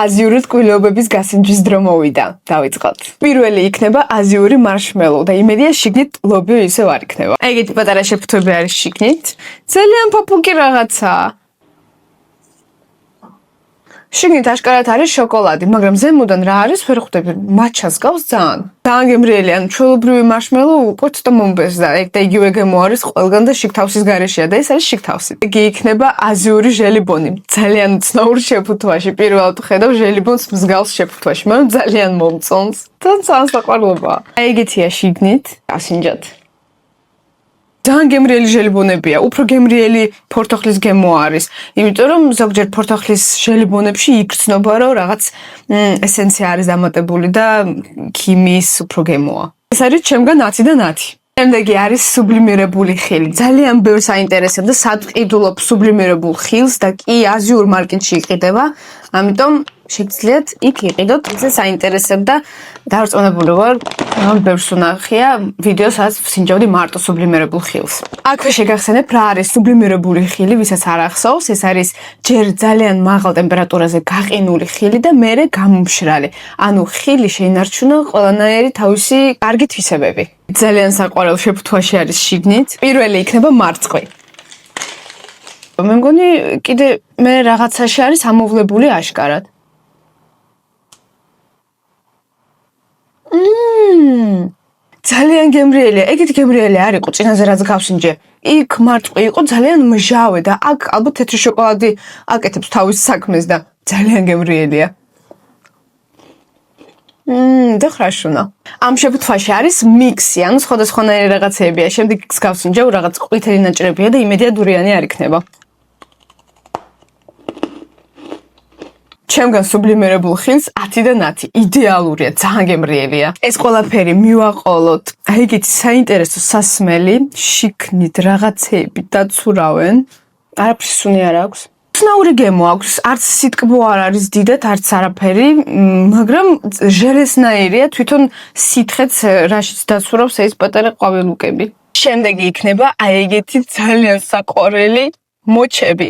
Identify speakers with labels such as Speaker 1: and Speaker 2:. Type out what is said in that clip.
Speaker 1: აზიური ტკბილობების გასინჯის დრო მოვიდა. დავიწყოთ. პირველი იქნება აზიური მარშმელო და იმედია შიგნით ლობიო ისევ არ იქნება. ეგეთი პატარა შეფუთვები არის შიგნით. ძალიან ფაფუკი რაღაცაა. შიგნით აშკარად არის შოკოლადი, მაგრამ ზემოდან რა არის ვერ ხვდები. მაჩას გავს ძალიან. ძალიან გემრიელი, ანუ ჩვეულებრივი მარშმელო უკვე ცოტა მომბეზდა. ეგ და იგივე გემო არის ყველგან და შიგთავსის გარეშეა და ეს არის შიგთავსი. იგი იქნება აზიური ჟელიბონი. ძალიან ცნაურ შეფუთვაში. პირველად ხედავ ჟელიბონს მსგავს შეფუთვაში, მაგრამ ძალიან მომწონს. ძალიან საყვარლობაა. ეგეთია შიგნით. გასინჯოთ. ძალიან გემრიელი ჟელიბონებია, უფრო გემრიელი ფორთოხლის გემო არის. იმიტომ რომ ზოგჯერ ფორთოხლის ჟელიბონებში იგრძნობა, რომ რაღაც ესენცია არის დამატებული და ქიმიის უფრო გემოა. ეს არის ჩემგან 10 და 10. შემდეგი არის სუბლიმირებული ხილი. ძალიან ბევრს აინტერესებდა სად ყიდულობ სუბლიმირებულ ხილს და კი აზიურ მარკეტში იყიდება. ამიტომ შეგიძლიათ იქ იყიდოთ, ისე საინტერესებდა. დავარწმუნებული ვარ, რომ ბევრს უნახია ვიდეო, სადაც ვსინჯავდი მარტო სუბლიმირებულ ხილს. აქვე შეგახსენებ რა არის სუბლიმირებული ხილი, ვისაც არ ახსოვს, ეს არის ჯერ ძალიან მაღალ ტემპერატურაზე გაყინული ხილი და მერე გამომშრალი. ანუ ხილი შეინარჩუნა ყველანაირი თავისი კარგი თვისებები. ძალიან საყვარელ შეფუთვაში არის შიგნით. პირველი იქნება მარწყვი. მე მგონი კიდე მე რაღაცაში არის ამოვლებული აშკარად. ძალიან გემრიელია. ეგეთი გემრიელი არ იყო წინაზე რაც გავსინჯე. იქ მარწყვი იყო ძალიან მჟავე და აქ ალბათ თეთრი შოკოლადი აკეთებს თავის საქმეს და ძალიან გემრიელია. და ხრაშუნა. ამ შეფუთვაში არის მიქსი, ანუ სხვადასხვანაირი რაღაცებია. შემდეგ გავსინჯევ რაღაც ყვითელი ნაჭრებია და იმედია დურიანი არ იქნება. ჩემგან სუბლიმირებულ ხილს 10 და 10. იდეალურია, ძალიან გემრიელია. ეს ყველაფერი მივაყოლოთ. ეგეთი საინტერესო სასმელი, შიგნით რაღაცეები დაცურავენ. არაფრის სუნი არ აქვს. ცნაური გემო აქვს, არც სიტკბო არ არის დიდად, არც არაფერი, მაგრამ ჟელესნაირია, თვითონ სითხეც რაშიც დაცურავს ეს პატარა ყვავილუკები. შემდეგი იქნება აი ეგეთი ძალიან საყვარელი მოჩები.